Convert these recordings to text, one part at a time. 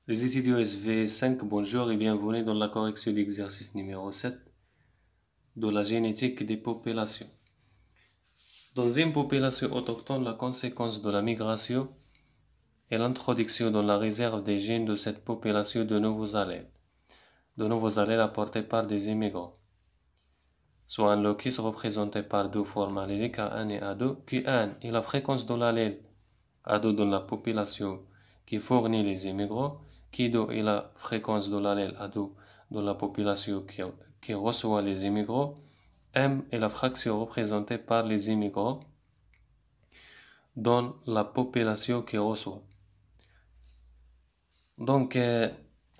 Les étudiants SV5, bonjour et bienvenue dans la correction d'exercice numéro 7 de la génétique des populations. Dans une population autochtone, la conséquence de la migration est l'introduction dans la réserve des gènes de cette population de nouveaux allèles apportés par des immigrants, soit un locus représenté par deux formes alléliques A1 et A2, Q1 est la fréquence de l'allèle A2 dans la population qui fournit les immigrants, Q2 est la fréquence de l'allèle A2 dans la population qui reçoit les immigrants, M est la fraction représentée par les immigrants dans la population qui reçoit. Donc,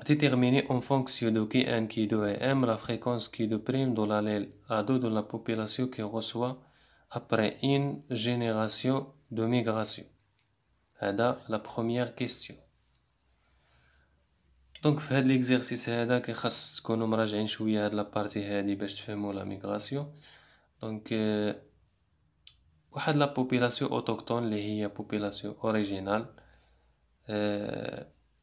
déterminer en fonction de Q1, Q2 et M la fréquence Q2' de l'allèle A2 dans la population qui reçoit après une génération de migration. هذا la première question. دونك في هذا ليكزارسيس هذا كيخص تكونوا مراجعين شويه هاد لابارتي هادي باش تفهموا لا ميغراسيون. دونك واحد لا بوبولاسيون اوتوكتون اللي هي بوبولاسيون اوريجينال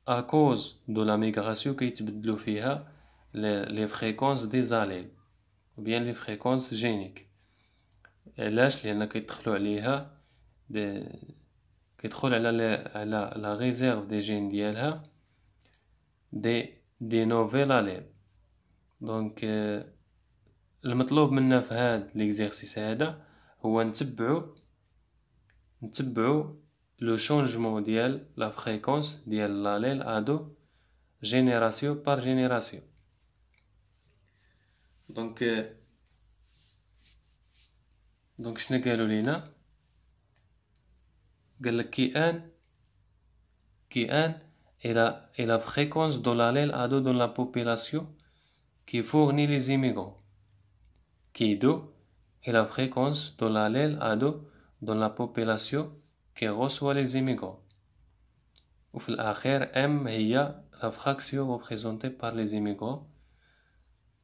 ا كوز دو لا ميغراسيون كيتبدلوا فيها لي فريكونس دي زاليل ou bien لي فريكونس جينيك. علاش؟ لان كيدخلوا عليها كيدخل على لا ريزيرف دي جين ديالها دي نوفيل اليل. دونك المطلوب منا في هاد ليكزارسيس هذا هو نتبعو لو شونجمون ديال لا فريكونس ديال لاليل ادو جينيراسيون بار جينيراسيون. دونك شنو قالوا لينا؟ قال لك كي ان et la fréquence de l'allèle A2 dans la population qui fournit les immigrants. Q2 est la fréquence de l'allèle A2 dans la population qui reçoit les immigrants. وفي الأخير M هي la fraction représentée par les immigrants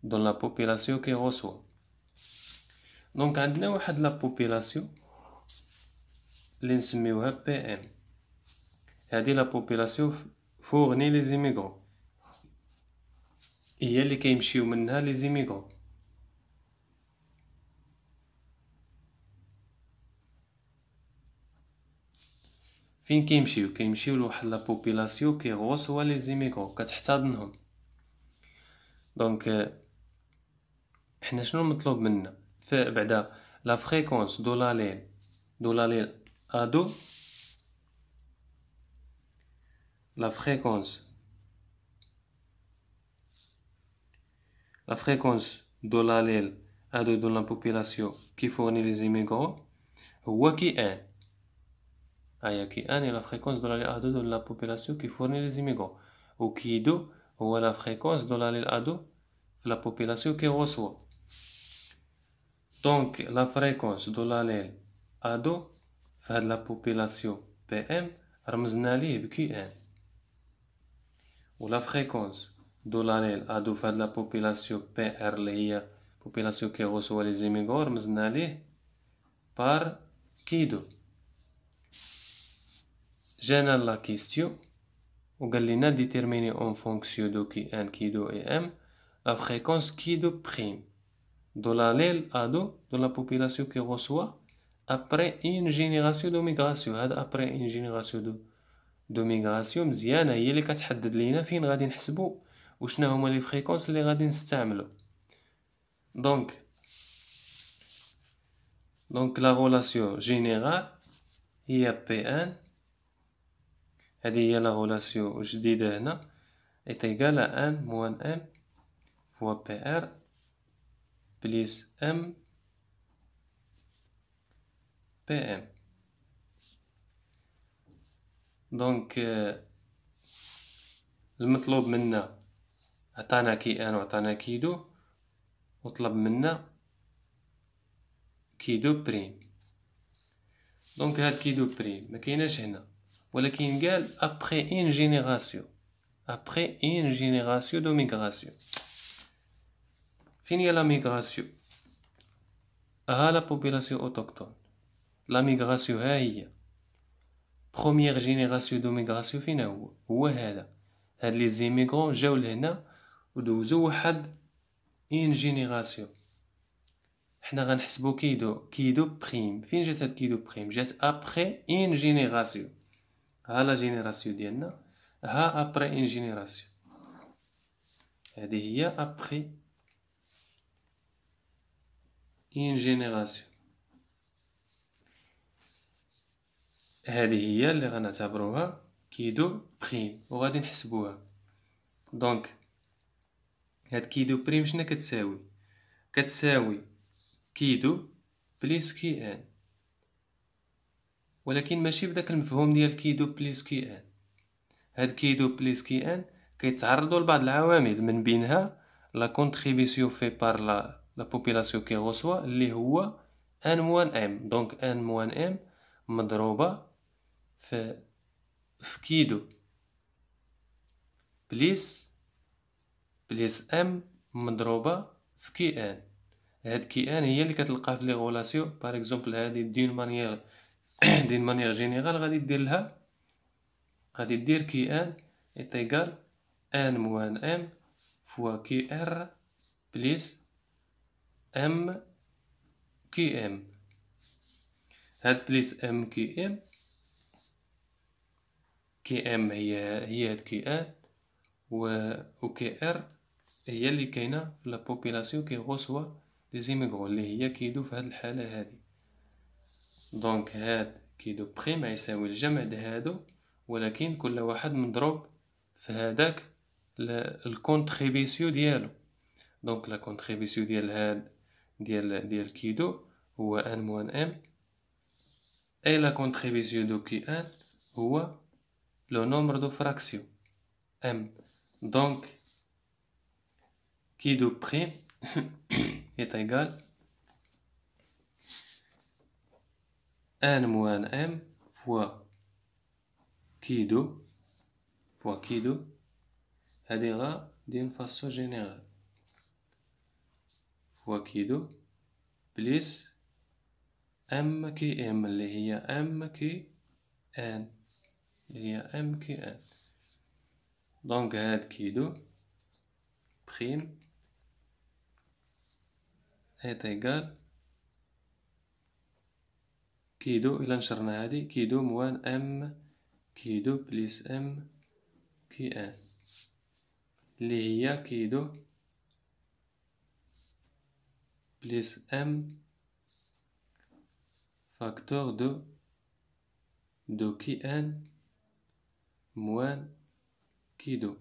dans la population qui reçoit. Donc عندنا واحد la population اللي نسميوها PM. هذه la population fournit les immigrants. هي اللي كيمشيو منها les immigrants. فين كيمشيو لواحد لا بوبولاسيون كي غوسوا لي زيميغرون كتحتضنهم. دونك حنا شنو المطلوب منا بعدا لا فريكونس دو لاليل ادو la fréquence de l'allèle A2 dans la population qui fournit les immigrants هو Q1. Q1 est la fréquence de l'allèle A2 dans la population qui fournit les immigrants. Ou Q2 هو la fréquence de l'allèle A2 dans la population qui reçoit. Donc la fréquence de l'allèle A2 في la population PM رمزنا ليه ب Q1. ou la fréquence de l'allèle A2 de la population PR اللي هي population qui reçoit les immigrants رمزنا ليه par Q2. جانا la question وقال لنا déterminer en fonction de Q1, Q2 et M la fréquence Q2' de l'allèle A2 de la population qui reçoit après une génération de migration. هذا après une génération دو ميغراسيون مزيانه هي اللي كتحدد لينا فين غادي نحسبوا وشنا هما لي فريكونس اللي غادي نستعملوا. دونك لا غولاسيون جينيرال هي P1. هذه هي لا غولاسيون جديده هنا est égal à 1 moins M fois PR plus M PM. دونك المطلوب منا عطانا Q1 وعطانا Q2 وطلب منا Q2'. دونك هاد Q2' ما كايناش هنا ولكن قال après une génération de migration. فين هي la migration؟ ها la population autochtone. la migration ها هي première génération de migration فين هو هذا هاد لي زيميغرون جاو لهنا ودوزو واحد اون جينيراسيون. حنا غنحسبو كيدو بريم. فين جات هاد كيدو بريم؟ جات ابري اون جينيراسيون. ها لا جينيراسيون ديالنا، ها ابري اون جينيراسيون. هادي هي ابري اون جينيراسيون. هذه هي اللي غنعتبروها كيدو بريم وغادي نحسبوها. دونك هاد كيدو بريم شنا كتساوي؟ كتساوي كيدو بليس كي ان، ولكن ماشي بداك المفهوم ديال كيدو بليس كي ان. هاد كيدو بليس كي ان كيتعرضوا لبعض العوامل، من بينها لا كونتريبيسيون في بار لا بوبولاسيون كي غوسوا اللي هو ان موان ام. دونك ان موان ام مضروبه في كيدو بليس ام مضروبه في كي ان. هاد كي ان هي اللي كتلقى في لي غولاسيون. باغ اكزومبل هادي دين مانيير دين مانيير جينيرال غادي دير لها، غادي دير كي ان est égal ان موان ام فوا كي ار بليس ام كي ام. هاد بليس ام كي ام، كي ام هي هاد كي ان و كي ار هي اللي كاينه في لا بوبولاسيون كي غوسوا لي زيميغرون اللي هي كيدو في هاد الحاله هادي. دونك هاد كيدو بريم يساوي الجمع د هادو، ولكن كل واحد مضروب في هداك الكونتريبيسيون ديالو. دونك لا كونتريبيسيون ديال هاد ديال كيدو هو ان موان ام، اي لا كونتريبيسيون دو كي ان هو لو نومبر دو فراكسيون ام. دونك كيدو بريم est égal ان موان ام فوا كيدو هادي غا دين فاسون جينيرال فوا كيدو بليس ام كي ام اللي هي ام كي ان دونك هاد كيدو بريم est égal كيدو إلا نشرنا هادي كيدو موان ام كيدو بليس ام كي ان اللي هي كيدو بليس ام فاكتور دو كي ان موان كيدو.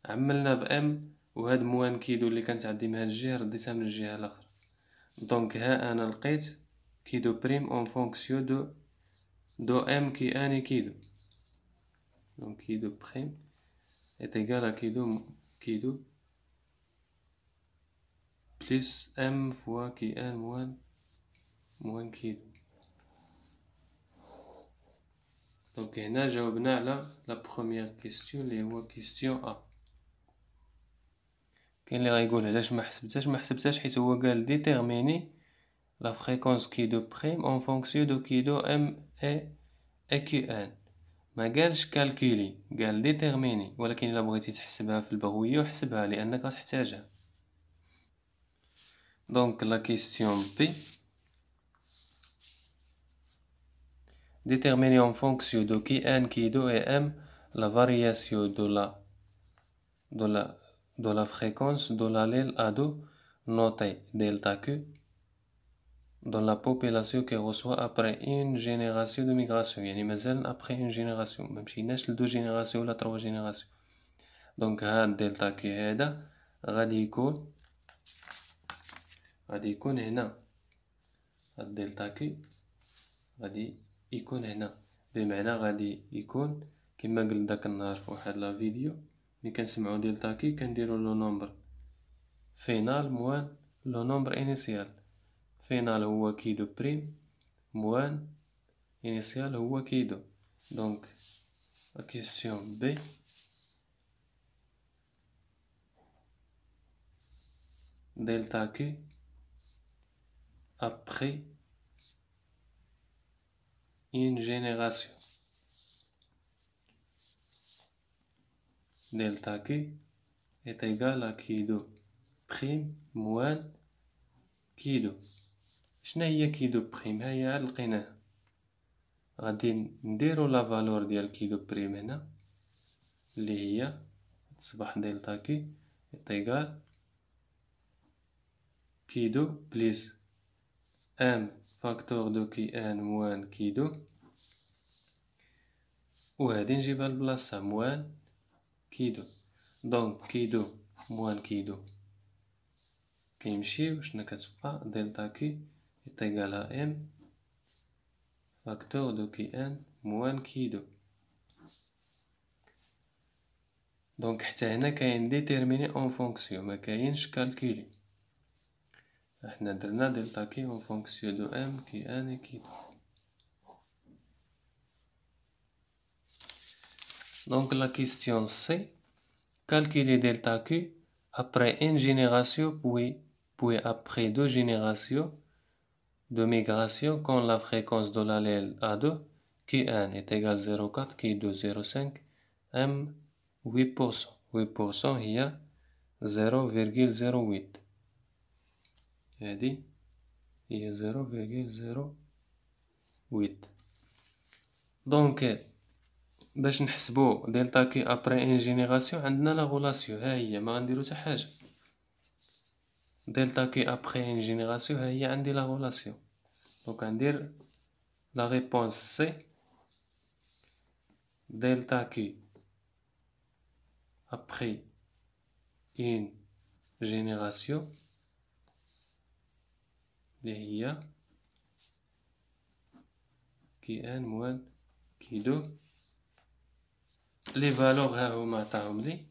عملنا بام وهاد موان كيدو اللي كانت عندي من هاد الجهة رديتها من الجهة الأخرى. دونك ها أنا لقيت كيدو بريم اون فونكسيون دو ام كي ان كيدو. دونك كيدو بريم est égal à كيدو بليس ام فوا كي ان موان كيدو. دونك هنا جاوبنا على لا بروميير كيستيون اللي هو كيستيون ا. كاين اللي غايقول علاش ما حسبتهاش حيت هو قال ديتيرميني لا فريكونس كيدو بريم اون فونكسيون دو كيدو ام اي كي ان. ما قالش كالكيلي، قال ديتيرميني. ولكن الا بغيتي تحسبها في البغويه حسبها لانك غتحتاجها. دونك لا كيستيون بي déterminer en fonction de qui n, qui 2 et m la variation de la fréquence de l'allèle A2 noté delta Q dans la population qui reçoit après une génération de migration. يعني مازال après une génération، ما مشيناش ل 2 génération ولا 3 génération. دونك هاد دلتا كي هذا غادي يكون هنا. هاد دلتا كي غادي يكون هنا، بمعنى غادي يكون كما قلت داك النهار في واحد لا فيديو ملي كنسمعو دلتا كي كنديرو لو نومبر فينال موان لو نومبر انيسيال. فينال هو كيدو بريم موان انيسيال هو كيدو. دونك لا كيسيون بي دلتا كي après une génération. دلتا كي est égal à كيدو بريم موان كيدو. شنا هي كيدو بريم؟ هيا عاد لقيناها. غادي نديرو لا فالور ديال كيدو بريم هنا اللي هي تصبح دلتا كي est égal كيدو بليس ام فاكتور دو كي ان موان كيدو، وهادي نجيبها لبلاصتها موان كيدو. دونك كيدو موان كيدو كيمشيو، شنا كتبقى دلتا كي est égal à m فاكتور دو كي ان موان كيدو. دونك حتى هنا كاين ديتيرميني اون فونكسيون، ما كاينش كالكولي. احنا درنا دلتا كي اون فونكسيون دو ام كي ان كي دو. دونك لا كيستيون سي calculer delta Q après une génération puis après deux générations de migration quand la fréquence de l'allèle A2 Q1 est égale 0,4 Q2 0,5 M 8%. 8% هي 0,08. هذه هي 0,08. دونك باش نحسبو دلتا كي ابري ان جينيراسيون عندنا لا غولاسيون، ها هي ما غنديرو حتى حاجه. دلتا كي ابري ان جينيراسيون ها هي عندي لا غولاسيون. دونك غندير لا ريبونس سي دلتا كي ابري ان جينيراسيون اللي هي كي ان موان كي دو. لي فالور ها هما عطاهم لي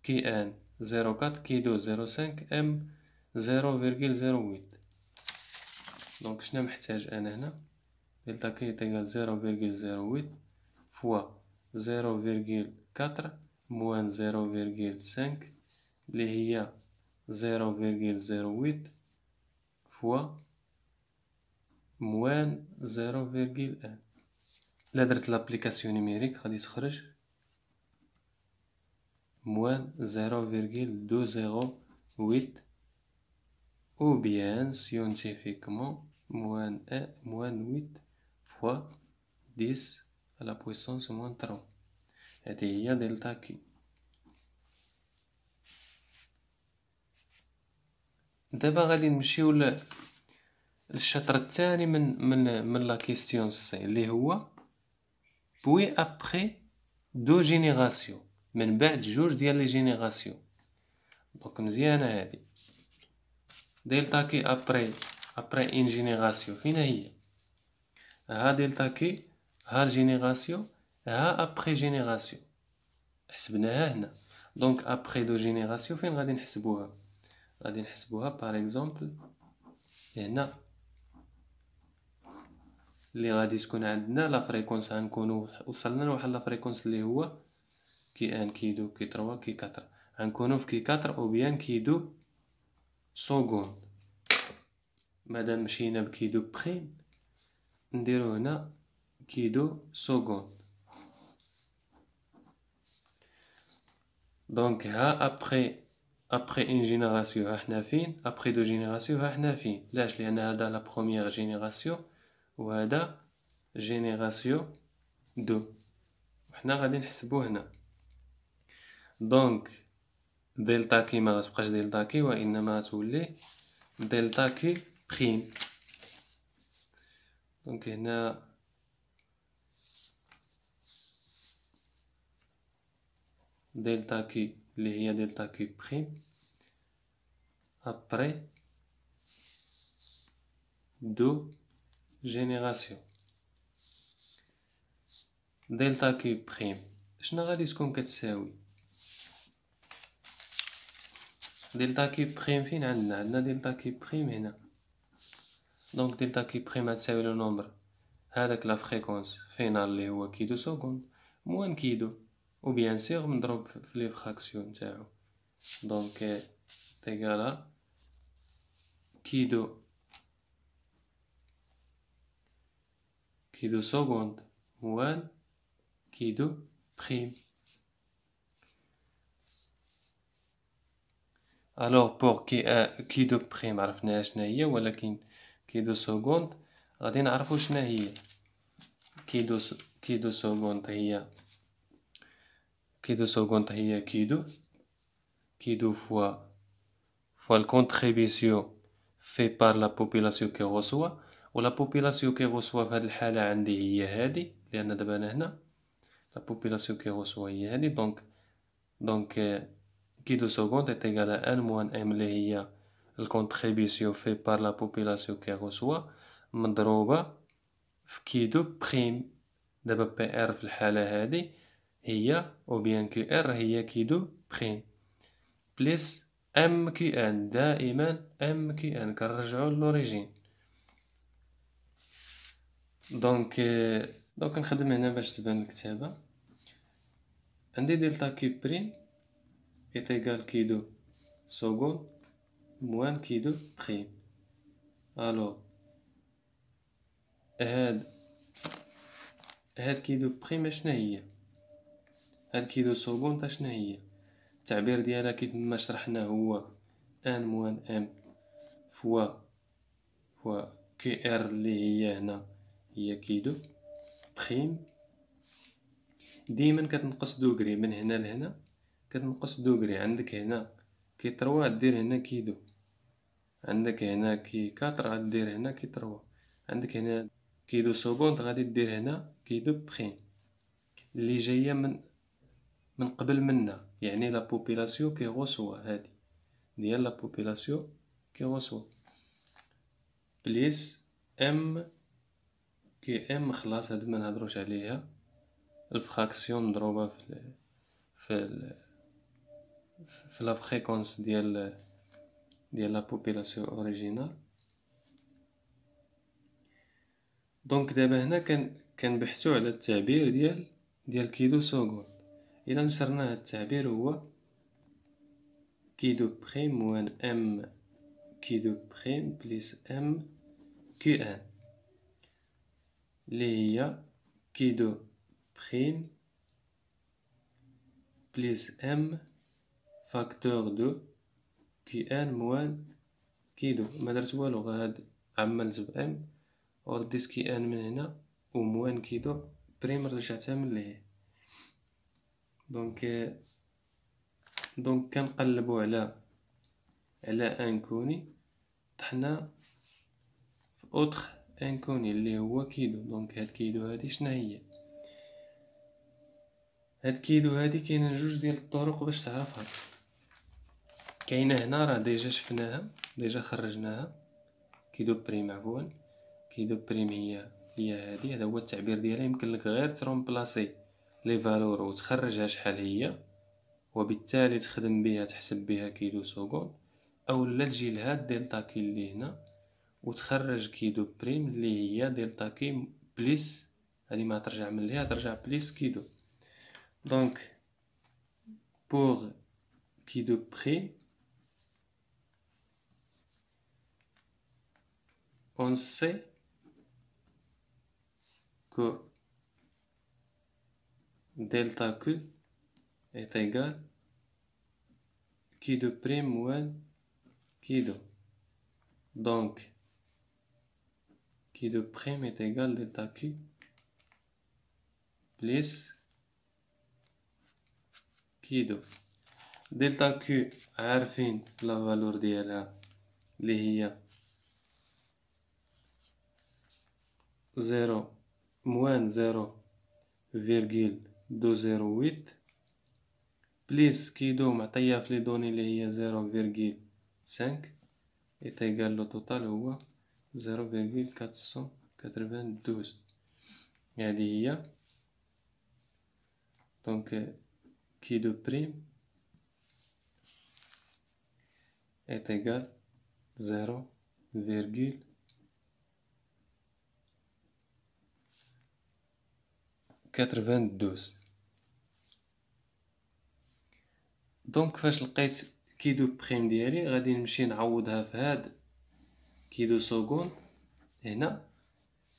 كي ان 0,4 كي دو 0,5 ام 0,08. دونك شنو محتاج انا هنا؟ دلتا كي تيغال 0,08 فوا 0,4 موان 0,5 اللي هي 0,08 فوا موان 0,1. لا درت لابليكاسيون نيميريك غادي تخرج موان 0,208 ou bien scientifiquement moins 8 fois 10 à la puissance moins 30. هذه هي دلتا كي. دابا غادي نمشيو للشطر الثاني من لا كيستيون سي اللي هو بوي ابري دو جينيراسيون، من بعد جوج ديال لي جينيراسيون. دونك مزيانه هذه دلتا كي ابري ان جينيراسيون فين هي؟ ها دلتا كي، ها الجينيراسيون، ها ابري جينيراسيون حسبناها هنا. دونك ابري دو جينيراسيون فين غادي نحسبوها؟ غادي نحسبوها باغ اكزومبل هنا اللي غادي تكون عندنا لا فريكونس، غنكونو وصلنا لواحد لا فريكونس اللي هو كي ان كي دو كي 3 كي 4. غنكونو في كي 4 او بيان كي دو سكوند. مادام مشينا بكيدو بريم نديرو هنا كيدو سكوند. دونك ها ابري اون جينيراسيون ها حنا فين؟ ابري دو جينيراسيون ها حنا فين؟ علاش؟ لان هذا لا بروميير جينيراسيون وهذا جينيراسيون دو، وحنا غادي نحسبو هنا. دونك دلتا كي ما غتبقاش دلتا كي وانما تولي دلتا كي بريم. دونك هنا دلتا كي اللي هي دلتا كي بريم après دو جينيراسيون. دلتا كي بريم شنو غادي تكون كتساوي؟ دلتا كي بريم فين عندنا دلتا كي بريم هنا. دونك دلتا كي بريم تساوي لو نومبر هذاك لا فريكونس فينال اللي هو كيدو سكوند موان كيدو، و بيان سيغ مضروب في لي فراكسيون نتاعو. دونك تيغالا كيدو سكوند موان كيدو بريم. الوغ بوغ كي دو بريم عرفناها شنا هي، ولكن كي دو سكوند غادي نعرفو شنا هي. كي دو سكوند هي كي دو fois la contribution fait par la population qui reçoit، و la population qui reçoit في هاد الحالة عندي هي هادي، لأن دابا أنا هنا la population qui reçoit هي هادي. donc كي دو سكوند est égal à 1 moins m اللي هي الكونتريبيسيون في par la population qui reçoit مضروبة في كي دو بريم. دابا بي ار في الحالة هادي هي او بيان كي ار هي كي دو بريم بليس ام كي ان، دائما ام كي ان كنرجعو لوريجين. دونك نخدم هنا باش تبان الكتابة. عندي دلتا كي بريم est égal كي دو سكوند موان كي دو بريم. الو هاد كي دو بريم اشنا هي، هاد كي دو سكوند اشنا هي. التعبير ديالها كيما شرحنا هو ان موان ام فوا كي ار اللي هي هنا هي كي دو بريم. ديما كتنقص دوغري من هنا لهنا، كتنقص دوغري. عندك هنا كي تروا دير هنا كي دو، عندك هنا كي كاتر غدير هنا كي تروا، عندك هنا كي دو سكوند غادي دير هنا كي دو بريم اللي جايه من قبل منا، يعني لا بوبولاسيون كي غوسوا هادي ديال لا بوبولاسيون كي غوسوا بليس ام كي ام. خلاص هاد ما نهضروش عليها، الفراكسيون مضروبه في لا فريكونس ديال لا بوبولاسيون اوريجينال. دونك دابا هنا كنبحثوا على التعبير ديال كيدو سكوند. الا نشرنا هاد التعبير هو كيدو بريم موان ام كيدو بريم بليس ام كيو ان اللي هي كيدو بريم بليس ام فاكتور دو كيو ان موان كيدو. ما درت والو، غير هاد عملت بام ورديت كي ان من هنا وموان كيدو بريم رجعتها من لهيه. دونك كنقلبو على انكوني، طحنا في اوتر انكوني اللي هو كيدو. دونك هاد كيدو هادي شنا هي؟ هاد كيدو هادي كاينين جوج ديال الطرق باش تعرفها. كاينه هنا راه ديجا شفناها، ديجا خرجناها كيدو بريم عفوا. كيدو بريم هي هادي، هذا هو التعبير ديالها. يمكن لك غير ترومبلاسي لي فالور وتخرجها شحال هي، وبالتالي تخدم بها تحسب بها كيدو سكوند، او لا تجي لها دلتا كي اللي هنا وتخرج كيدو بريم اللي هي دلتا كي بليس هذه ما ترجع من ليها، ترجع بليس كيدو. دونك بور كيدو بريم on sait que delta Q est égal Q de prime moins Q2. Donc Q de prime est égal delta Q plus Q2. delta Q عارفين la valeur ديالها اللي هي 0 moins 0,208 بليس كيدو معطية في لي دوني اللي هي 0,5 est égal لو توتال هو 0,492. هذه هي دونك كيدو بريم est égal 0,92. دونك فاش لقيت كيدو بريم ديالي غادي نمشي نعوضها في هاد كيدو سكوند هنا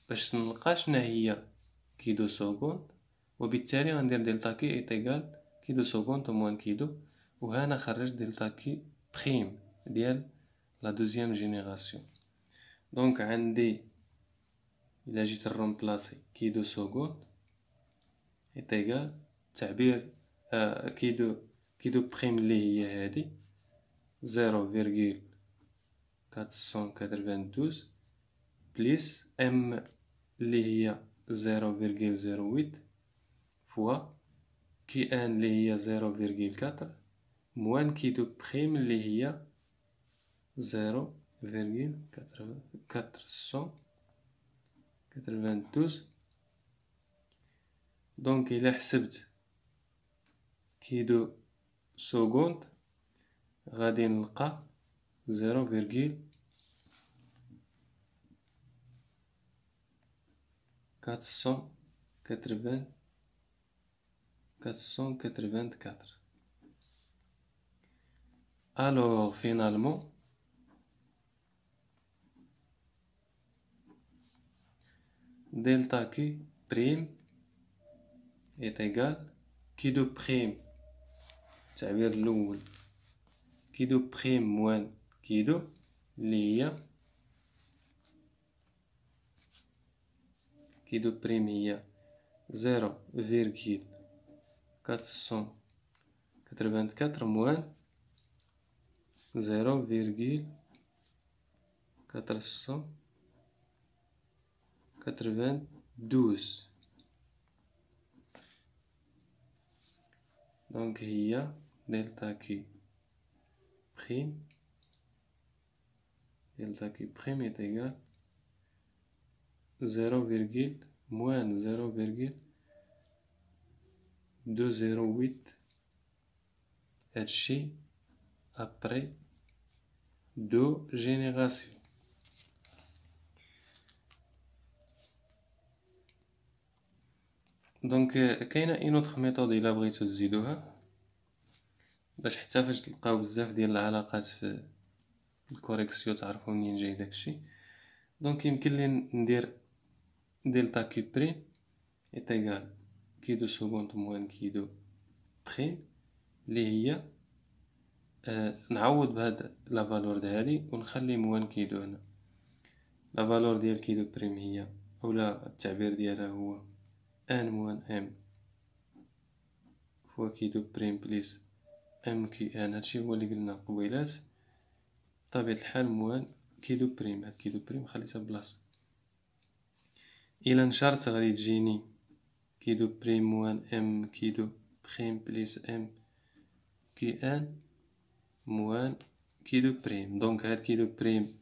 باش نلقى شنا هي كيدو سكوند، وبالتالي غندير دلتا كي ايتيغال كيدو سكوند موان كيدو، وهنا خرج دلتا كي بريم ديال لا دوزيام جينيراسيون. دونك عندي إلا جيت نرومبلاسي كي دو سكوند est égal تعبير كي دو بريم اللي هي هادي 0,492 بليس ام اللي هي 0,08 فوا كي ان اللي هي 0,4 موان كي دو بريم اللي هي 0,492. دونك إلا حسبت كي دو سكوند غادي نلقى 0,484. Alors finalement delta Q prime est égal كي دو بريم التعبير الأول كي دو بريم موان كي دو اللي هي كي دو بريم هي 0,484 موان 0,492. دونك هي دلتا كي بريم est égal 0,208 هادشي après 2 générations. دونك كاينه اون اوتر ميثود الا بغيتو تزيدوها باش حتى فاش تلقاو بزاف ديال العلاقات في الكوريكسيون تعرفوا منين جاي داكشي. دونك يمكن لي ندير دلتا كي بريم est égal كي دو سكوند موان كي دو بريم اللي هي نعوض بهاد لا فالور هادي ونخلي موان كي دو هنا. لا فالور ديال كي دو بريم هي اولا التعبير ديالها هو ان موان ام فوا كي دو بريم بليس ام كي ان. هادشي هو اللي قلنا قبيلات بطبيعة الحال موان كي دو بريم. هاد كي دو بريم خليتها بلاصة. إلا نشرت غادي تجيني كي دو بريم موان ام كي دو بريم بليس ام كي ان موان كي دو بريم. دونك هاد كي دو بريم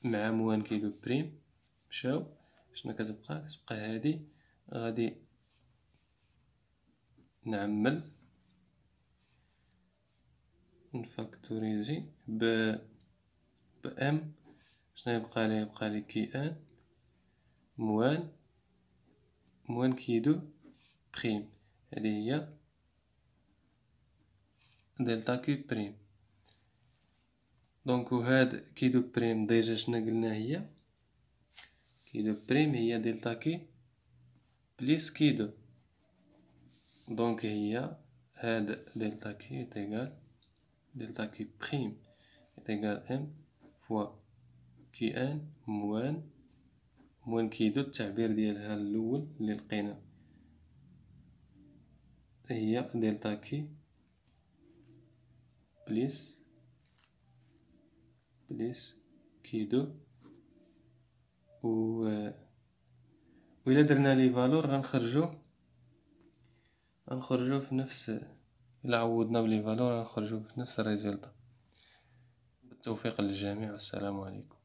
مع موان كي دو بريم مشاو. شنا كتبقى هادي غادي نعمل نفاكتوريزي ب ام. شنا يبقى لي كي ان موان كي دو بريم. هادي هي دلتا كي بريم. دونك وهاد كي دو بريم ديجا شنا قلنا هي كي دو بريم هي دلتا كي بليس كي دو. دونك هي هاد دلتا كي تيغال دلتا كي بريم تيغال ام فوا كي ان موان كي دو. التعبير ديالها الأول اللي لقينا هي دلتا كي بليس كي دو. و إلا درنا لي فالور غنخرجو في نفس. إلا عوضنا بلي فالور غنخرجو في نفس الريزلطة. بالتوفيق للجميع والسلام عليكم.